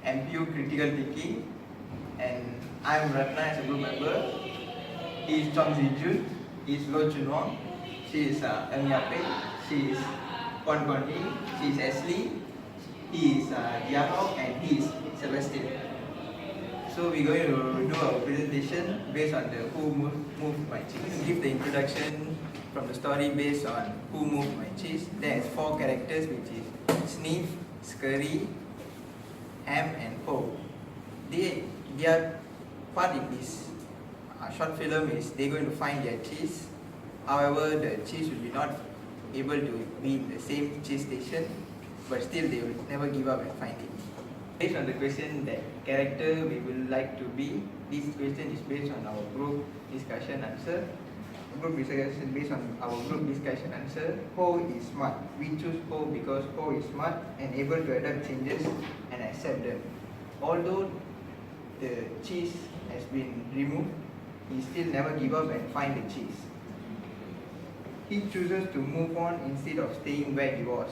MPU Critical Thinking, and I'm Ratna as a group member. He is Chong Zijun, he is Lo Chun Wong, she is Ng Yape, she is Kwan Kwan Hee, she is Ashley, he is Dialog, and he is Sebastian. So we're going to do our presentation based on the Who Moved My Cheese. Give the introduction from the story based on Who Moved My Cheese. There's 4 characters, which is Sniff, Scurry, Ham, and Ho. Their part in this short film is they're going to find their cheese. However, the cheese will be not able to be in the same cheese station, but still they will never give up and find it. Based on the question that character we will like to be, this question is based on our group discussion answer. Group discussion based on our group discussion answer. Ho is smart. We choose Ho because Ho is smart and able to adapt changes and accept them. Although the cheese has been removed, he still never give up and find the cheese. He chooses to move on instead of staying where he was.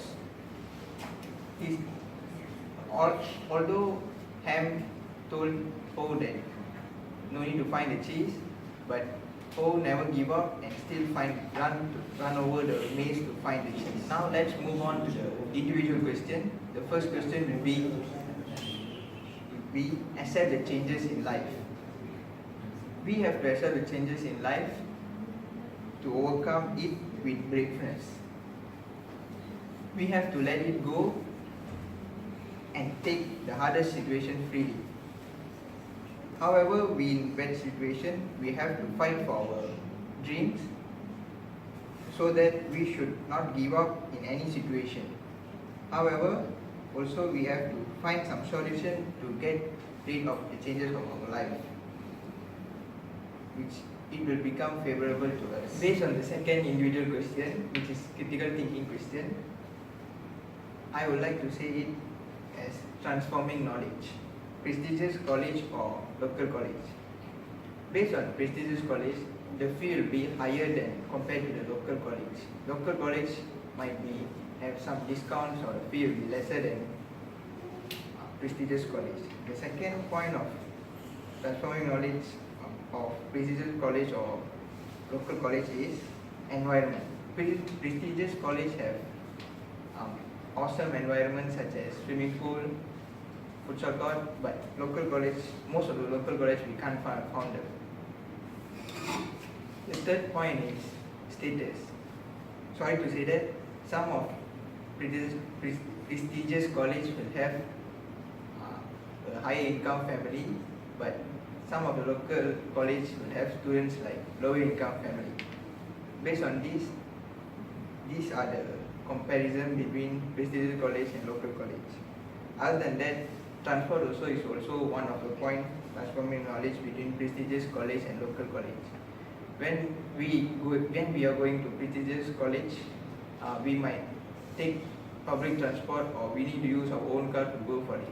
Although Ham told Ho that no need to find the cheese, but Ho never give up and still run over the maze to find the cheese. Now let's move on to the individual question. The first question will be, we accept the changes in life. We have to accept the changes in life to overcome it with braveness. We have to let it go and take the hardest situation freely. However, we in bad situation, we have to fight for our dreams so that we should not give up in any situation. However, also we have to find some solution to get rid of the changes of our life, which it will become favorable to us. Based on the second individual question, which is critical thinking question, I would like to say it as transforming knowledge. Prestigious college or local college. Based on prestigious college, the fee will be higher than compared to the local college. Local college might have some discounts, or the fee will be lesser than prestigious college. The second point of transforming knowledge of prestigious college or local college is environment. Prestigious college have awesome environments such as swimming pool, futsal court, but local college, most of the local college we can't found them. The third point is status. Sorry to say that some of prestigious college will have a high income family, but some of the local college will have students like lower income family. Based on this, these are the comparison between prestigious college and local college. Other than that, transport also is also one of the point transforming knowledge between prestigious college and local college. When we are going to prestigious college, we might take public transport or we need to use our own car to go for it.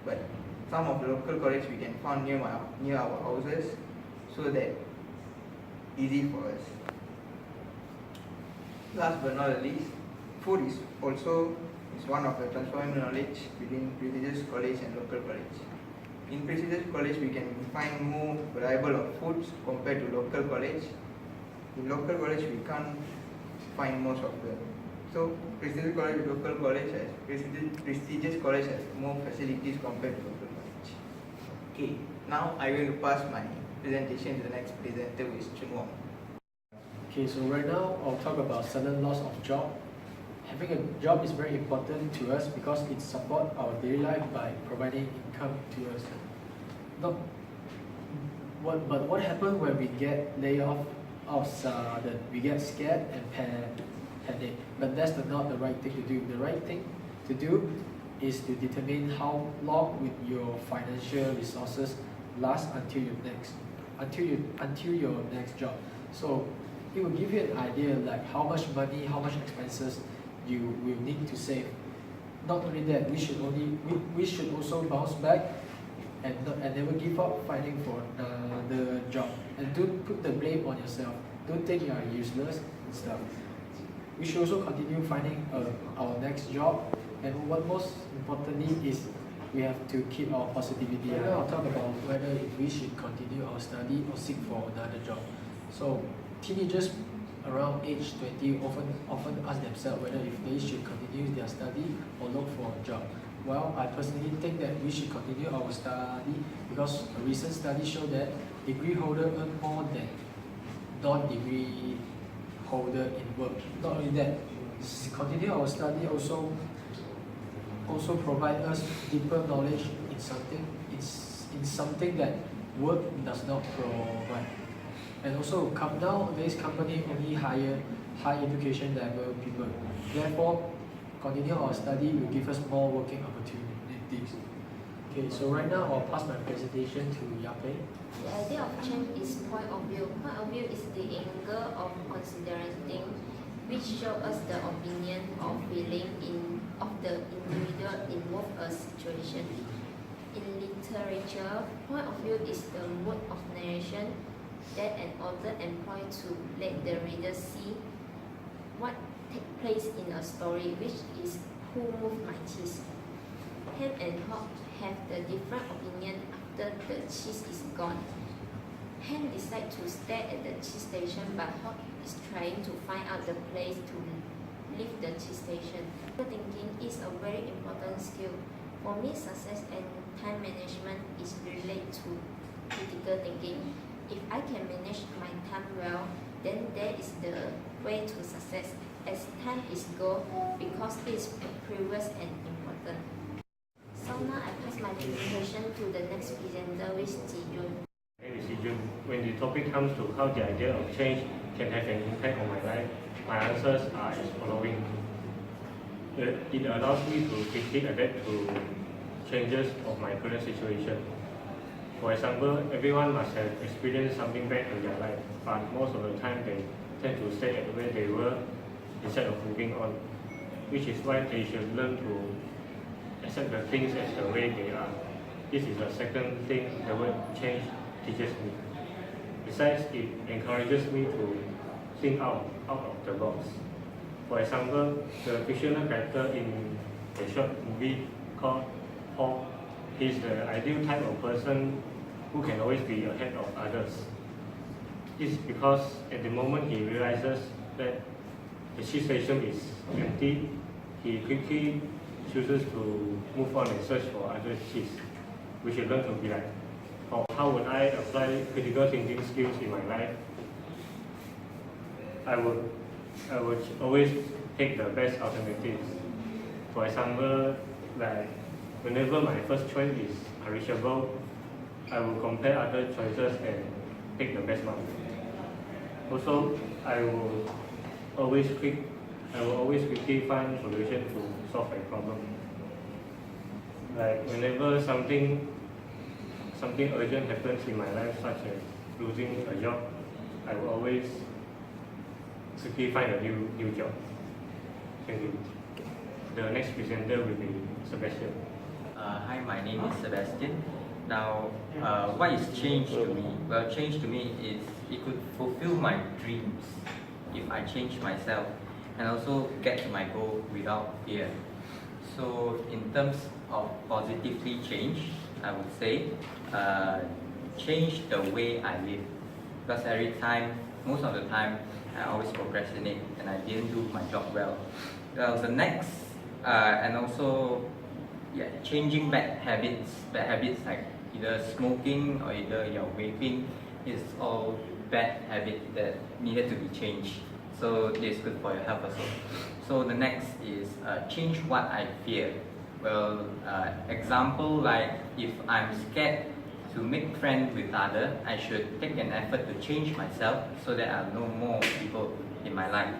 But some of the local college we can find near our houses, so that easy for us. Last but not least, food is also one of the transforming knowledge between prestigious college and local college. In prestigious college, we can find more variable of foods compared to local college. In local college, we can't find most of them. So, prestigious college, local college prestigious college has more facilities compared to local college. Okay, now I'm going to pass my presentation to the next presenter, which is Chun Wong. Okay, so right now I'll talk about sudden loss of job. Having a job is very important to us because it supports our daily life by providing income to us. But what happens when we get laid off? That we get scared and panic. But that's not the right thing to do. The right thing to do is to determine how long will your financial resources last until your next job. So it will give you an idea like how much money, how much expenses you will need to save. Not only that, we should also bounce back and never give up fighting for the job. And don't put the blame on yourself. Don't think you are useless and stuff. We should also continue finding our next job. And what most importantly is we have to keep our positivity. And now I'll talk about whether if we should continue our study or seek for another job. So teenagers around age 20 often ask themselves whether if they should continue their study or look for a job. Well, I personally think that we should continue our study because a recent study showed that degree holder earn more than non-degree holder in work. Not only that, continue our study also provide us deeper knowledge in something that work does not provide. And also, nowadays company only hire high education level people. Therefore, continue our study will give us more working opportunities. Okay, so right now I'll pass my presentation to Yape. The idea of change is point of view. Point of view is the angle of considering things which show us the opinion or feeling of the individual involved a situation. In literature, point of view is the mode of narration that an author employs to let the reader see what takes place in a story, which is who moved my cheese. Ham and Hog have the different opinion after the cheese is gone. Ham decides to stay at the cheese station, but Hog is trying to find out the place to leave the cheese station. Thinking is a very important skill. For me, success and time management is related to critical thinking. If I can manage my time well, then that is the way to success. As time is go, because it is precious and important. So now I pass my presentation to the next presenter, which is Jijun. When the topic comes to how the idea of change can have an impact on my life, my answers are as following. It allows me to quickly adapt to changes of my current situation. For example, everyone must have experienced something bad in their life, but most of the time they tend to stay at where they were instead of moving on, which is why they should learn to accept the things as the way they are. This is the second thing the word change teaches me. Besides, it encourages me to think out of the box. For example, the fictional character in a short movie called Paul, he's the ideal type of person who can always be ahead of others. This is because at the moment he realizes that the cheese station is empty, he quickly chooses to move on and search for other cheese. We should learn to be like, how would I apply critical thinking skills in my life? I would always take the best alternatives. For example, like whenever my first choice is unreachable, I will compare other choices and take the best one. Also, I will always quickly find solution to solve a problem. Like whenever something urgent happens in my life, such as losing a job, I will always quickly find a new job. Thank you. The next presenter will be Sebastian. Hi, my name is Sebastian. Now, what is change to me? Well, change to me is it could fulfill my dreams if I change myself and also get to my goal without fear. So, in terms of positively change, I would say change the way I live. Because most of the time, I always procrastinate and I didn't do my job well. Well, the next, and also changing bad habits like either smoking or either vaping is all bad habits that needed to be changed. So this is good for your health also. So the next is change what I fear. Well, example like if I'm scared to make friends with others, I should take an effort to change myself so that I'll know more people in my life.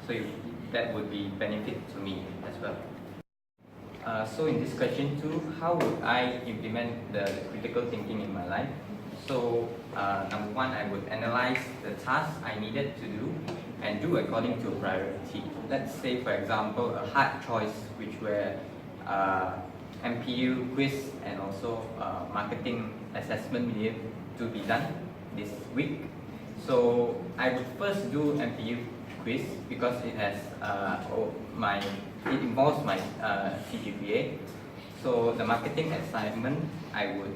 So that would be benefit to me as well. So in this question 2, how would I implement the critical thinking in my life? So number 1, I would analyze the tasks I needed to do and do according to priority. Let's say, for example, a hard choice which were MPU quiz and also marketing assessment needed to be done this week. So I would first do MPU quiz because it has it involves my CGPA. So the marketing assignment, I would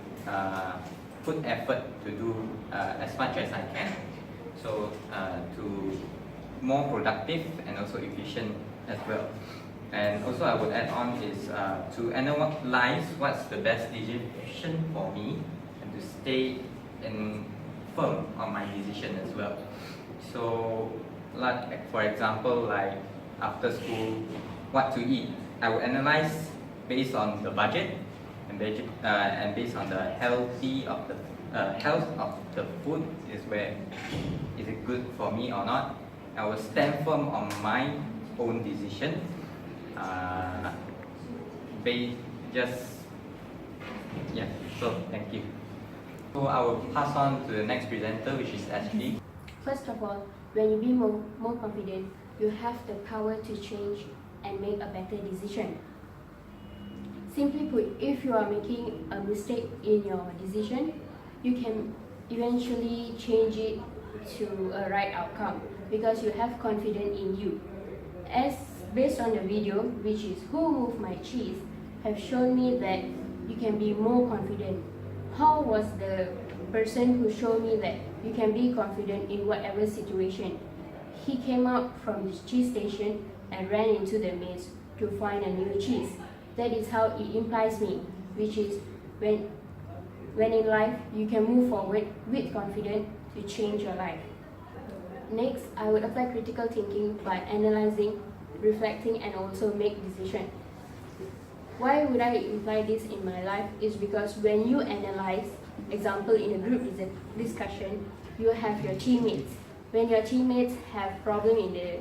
put effort to do as much as I can. So to more productive and also efficient as well. And also I would add on is to analyze what's the best decision for me and to stay firm on my decision as well. So like for example, like after school, what to eat, I will analyze based on the budget and based on the health of the food is it good for me or not. I will stand firm on my own decision. So thank you. So I will pass on to the next presenter, which is Ashley. First of all, when you be more confident, you have the power to change and make a better decision. Simply put, if you are making a mistake in your decision, you can eventually change it to a right outcome because you have confidence in you. As based on the video, which is Who Moved My Cheese, have shown me that you can be more confident. How was the person who showed me that you can be confident in whatever situation? He came out from the cheese station and ran into the maze to find a new cheese. That is how it implies me, which is when in life you can move forward with confidence to change your life. Next, I would apply critical thinking by analyzing, reflecting, and also make decisions. Why would I imply this in my life is because when you analyze, example in a group discussion, you have your teammates. When your teammates have problem in the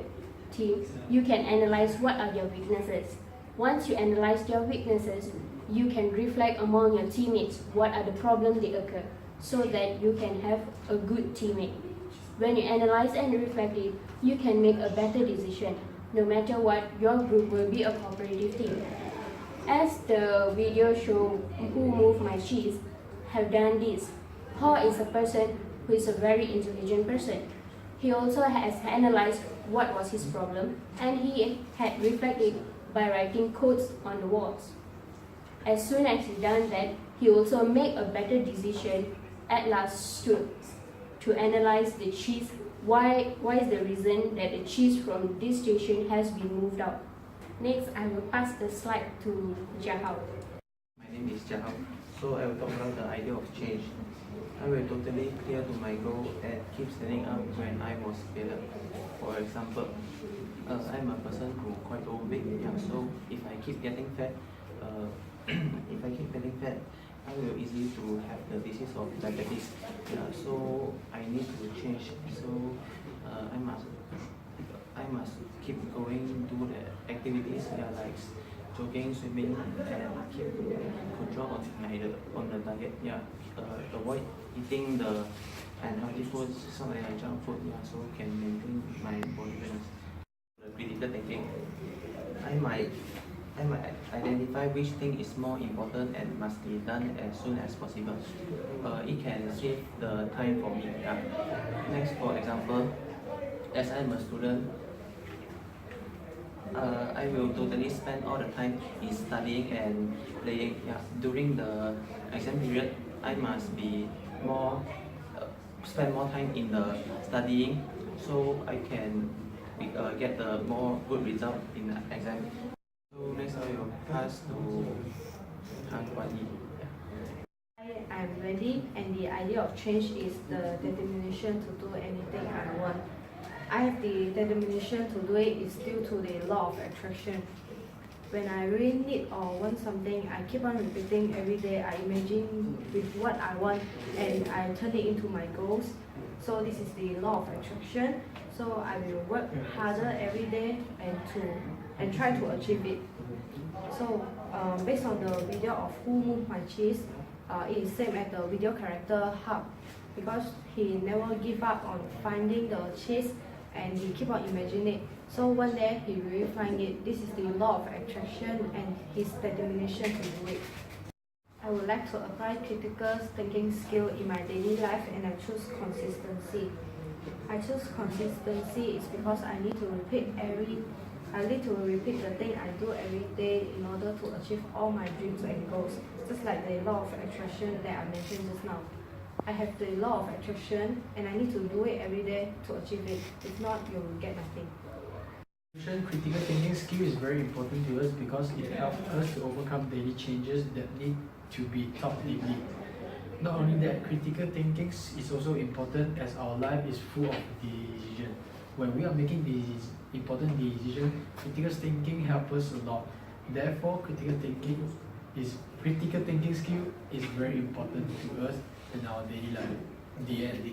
team, you can analyze what are their weaknesses. Once you analyze their weaknesses, you can reflect among your teammates what are the problems they occur so that you can have a good teammate. When you analyze and reflect it, you can make a better decision. No matter what, your group will be a cooperative team. As the video show Who Moved My Cheese have done this, Paul is a person who is a very intelligent person. He also has analyzed what was his problem and he had reflected by writing quotes on the walls. As soon as he done that, he also made a better decision at last to analyze the cheese. Why is the reason that the cheese from this station has been moved out? Next, I will pass the slide to Jahao. My name is Jahao. So I will talk about the idea of change. I will totally clear to my goal and keep standing up when I was failed. For example, I'm a person who quite overweight. So if I keep getting fat, I will easily to have the disease of diabetes. So I need to change. So I must keep going, do the activities like jogging, swimming, and keep control on the diet. Avoid eating the unhealthy foods, something like junk food. So can maintain my body balance. The critical thinking. I might identify which thing is more important and must be done as soon as possible. It can save the time for me. Next, for example, as I'm a student, I will totally spend all the time in studying and playing. During the exam period, I must be spend more time in the studying, so I can get the more good result in the exam. So next, I will pass to Han Guan Yi. I'm ready, and the idea of change is the determination to do anything I want. I have the determination to do it is due to the law of attraction. When I really need or want something, I keep on repeating every day. I imagine with what I want and I turn it into my goals. So this is the law of attraction. So I will work harder every day and try to achieve it. So based on the video of Who Moved My Cheese, it is same as the video character Hub because he never give up on finding the cheese and he keep on imagining it. So one day he will find it. This is the law of attraction and his determination to do it. I would like to apply critical thinking skill in my daily life and I choose consistency. I choose consistency is because I need to repeat every I need to repeat the thing I do every day in order to achieve all my dreams and goals. Just like the law of attraction that I mentioned just now. I have the law of attraction and I need to do it every day to achieve it. If not, you will get nothing. Critical thinking skill is very important to us because it helps us to overcome daily changes that need to be thought deeply. Not only that, critical thinking is also important as our life is full of decisions. When we are making these important decisions, critical thinking helps us a lot. Therefore, critical thinking skill is very important to us in our daily life. The end.